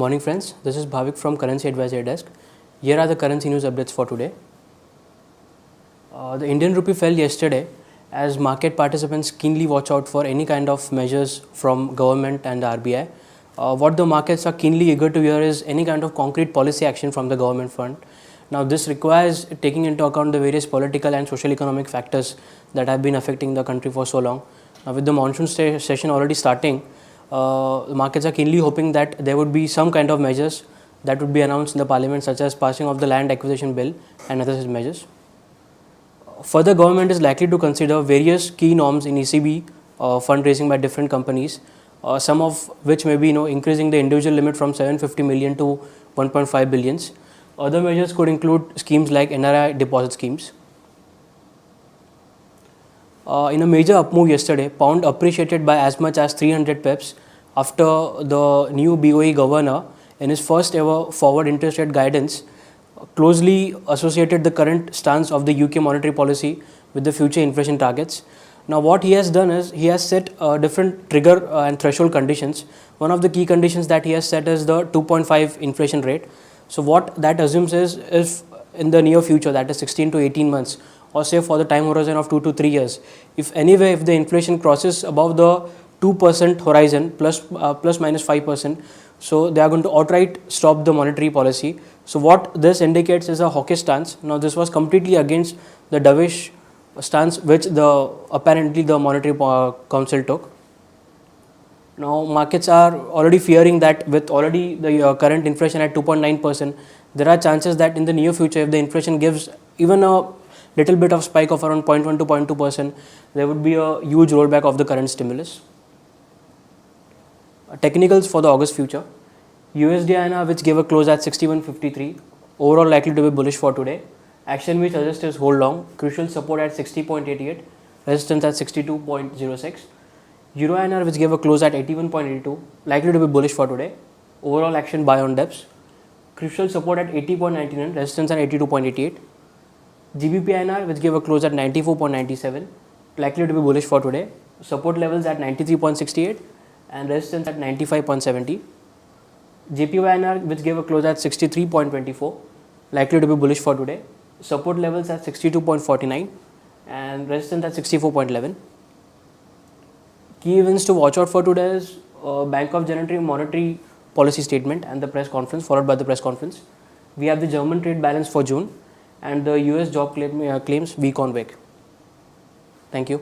Morning friends, this is Bhavik from Currency Advisory Desk. Here are the currency news updates for today. The Indian rupee fell yesterday as market participants keenly watch out for any kind of measures from government and the RBI. What the markets are keenly eager to hear is any kind of concrete policy action from the government front. Now this requires taking into account the various political and social economic factors that have been affecting the country for so long. Now with the monsoon session already starting, the markets are keenly hoping that there would be some kind of measures that would be announced in the parliament, such as passing of the land acquisition bill and other such measures. Further, government is likely to consider various key norms in ECB fundraising by different companies, some of which may be increasing the individual limit from 750 million to 1.5 billions. Other measures could include schemes like NRI deposit schemes. In a major up move yesterday, pound appreciated by as much as 300 pips after the new BOE governor, in his first ever forward interest rate guidance, closely associated the current stance of the UK monetary policy with the future inflation targets. Now what he has done is he has set different trigger and threshold conditions. One of the key conditions that he has set is the 2.5 inflation rate. So what that assumes is if in the near future, that is 16 to 18 months, or say for the time horizon of 2 to 3 years, if the inflation crosses above the 2% horizon plus minus 5%, so they are going to outright stop the monetary policy. So what this indicates is a hawkish stance. Now this was completely against the dovish stance which apparently the monetary council took. Now markets are already fearing that with already the current inflation at 2.9%, there are chances that in the near future, if the inflation gives even a little bit of spike of around 0.1 to 0.2%, there would be a huge rollback of the current stimulus. Technicals for the August future. USD INR, which gave a close at 61.53, overall likely to be bullish for today. Action we suggest is hold long. Crucial support at 60.88, resistance at 62.06. Euro INR, which gave a close at 81.82, likely to be bullish for today. Overall action buy on dips. Crucial support at 80.99, resistance at 82.88. GBP INR, which gave a close at 94.97, likely to be bullish for today. Support levels at 93.68 and resistance at 95.70. JPY INR, which gave a close at 63.24, likely to be bullish for today. Support levels at 62.49 and resistance at 64.11. Key events to watch out for today is Bank of January monetary policy statement and the press conference, followed by the press conference. We have the German trade balance for June and the US job claims week on week. Thank you.